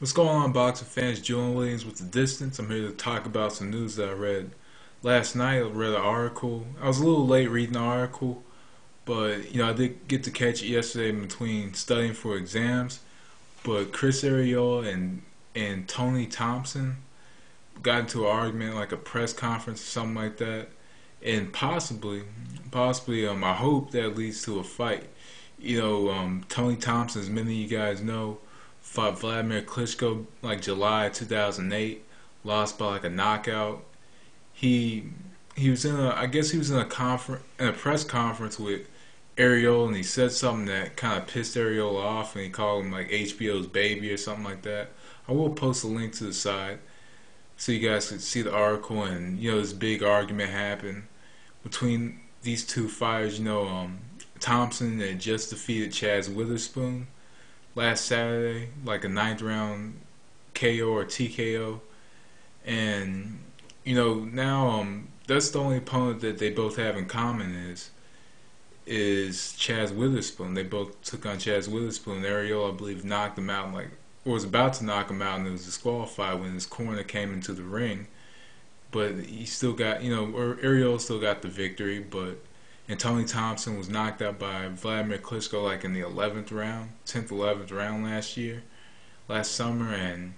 What's going on, boxing fans? Julian Williams with The Distance. I'm here to talk about some news that I read last night. I read an article. I was a little late reading the article, but I did get to catch it yesterday in between studying for exams. But Chris Arreola and Tony Thompson got into an argument, like a press conference or something like that, and possibly, I hope that leads to a fight. Tony Thompson, as many of you guys know, fought Vladimir Klitschko like July 2008, lost by like a knockout. He he was in a I guess he was in a press conference with Arreola, and he said something that kind of pissed Arreola off, and he called him like HBO's baby or something like that. I will post a link to the side so you guys could see the article, and this big argument happened between these two fighters. Thompson had just defeated Chaz Witherspoon last Saturday, like a ninth round KO or TKO, and now that's the only opponent that they both have in common is Chaz Witherspoon. They both took on Chaz Witherspoon. Arreola, I believe, knocked him out, or was about to knock him out, and it was disqualified when his corner came into the ring. But he still got, or Arreola still got the victory. And Tony Thompson was knocked out by Vladimir Klitschko like in the 11th round, 10th, 11th round last summer, and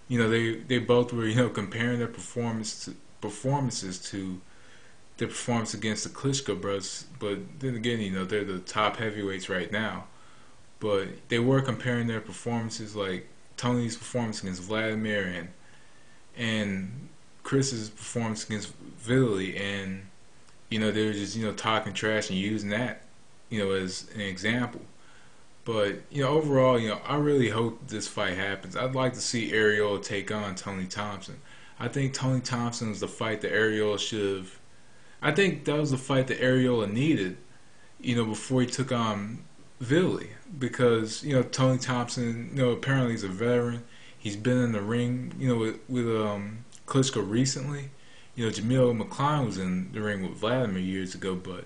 they both were comparing their performances to their performance against the Klitschko brothers. But then again, they're the top heavyweights right now. But they were comparing their performances, like Tony's performance against Vladimir and Chris's performance against Vitaly, and they were just talking trash and using that as an example. But overall, I really hope this fight happens. I'd like to see Arreola take on Tony Thompson. I think Tony Thompson was the fight that Arreola should have. I think that was the fight that Arreola needed, before he took on Vitaly, because Tony Thompson, apparently he's a veteran. He's been in the ring, with Klitschko recently. Jamil McCline was in the ring with Vladimir years ago, but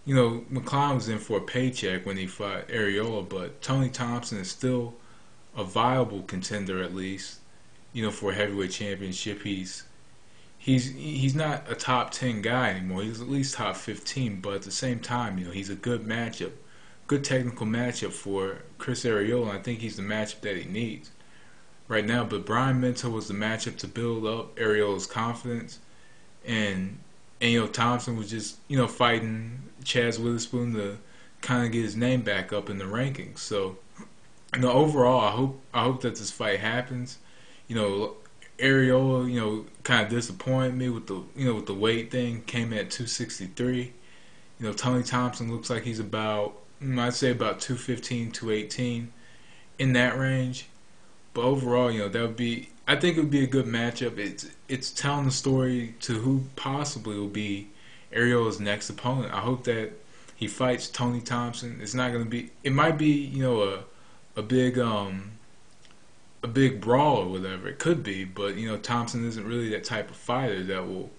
McCline was in for a paycheck when he fought Arreola. But Tony Thompson is still a viable contender, at least, for a heavyweight championship. He's not a top 10 guy anymore. He's at least top 15, but at the same time, he's a good matchup, good technical matchup for Chris Arreola. And I think he's the matchup that he needs right now. But Brian Minto was the matchup to build up Arreola's confidence, and Thompson was just fighting Chaz Witherspoon to kind of get his name back up in the rankings. So overall, I hope that this fight happens. Arreola, kind of disappointed me with the weight thing. Came at 263. Tony Thompson looks like he's about, I'd say about 215, 218, in that range. But overall, I think it would be a good matchup. It's telling the story to who possibly will be Arreola's next opponent. I hope that he fights Tony Thompson. It's not going to be. It might be a big brawl or whatever. It could be, but Thompson isn't really that type of fighter that will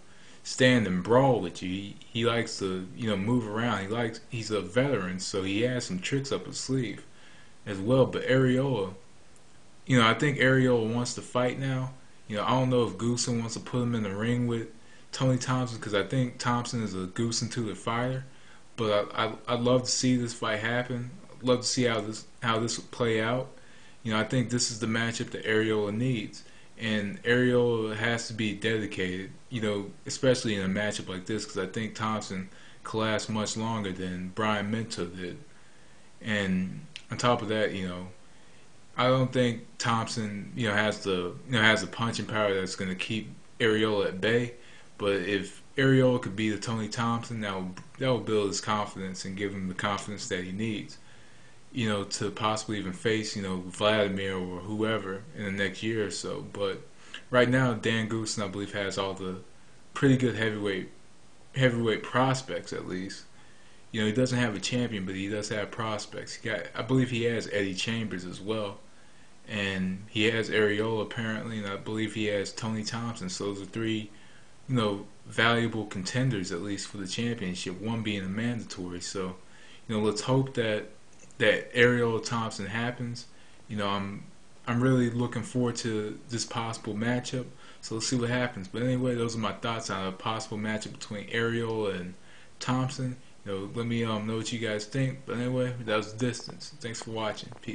stand and brawl with you. He likes to move around. He's a veteran, so he has some tricks up his sleeve as well. But Arreola, I think Arreola wants to fight now. I don't know if Goosen wants to put him in the ring with Tony Thompson, because I think Thompson is a Goosen to the fighter. But I'd love to see this fight happen. I'd love to see how this would play out. I think this is the matchup that Arreola needs, and Arreola has to be dedicated. Especially in a matchup like this, because I think Thompson could last much longer than Brian Minto did. And on top of that, I don't think Thompson, has the punching power that's going to keep Arreola at bay. But if Arreola could beat the Tony Thompson, that will build his confidence and give him the confidence that he needs, to possibly even face, Vladimir or whoever in the next year or so. But right now, Dan Goosen, I believe, has all the pretty good heavyweight prospects, at least. He doesn't have a champion, but he does have prospects. I believe he has Eddie Chambers as well. And he has Arreola apparently, and I believe he has Tony Thompson. So those are three, valuable contenders, at least for the championship, one being a mandatory. So, let's hope that Arreola Thompson happens. I'm really looking forward to this possible matchup. So let's see what happens. But anyway, those are my thoughts on a possible matchup between Arreola and Thompson. Let me know what you guys think. But anyway, that was Distance. Thanks for watching. Peace.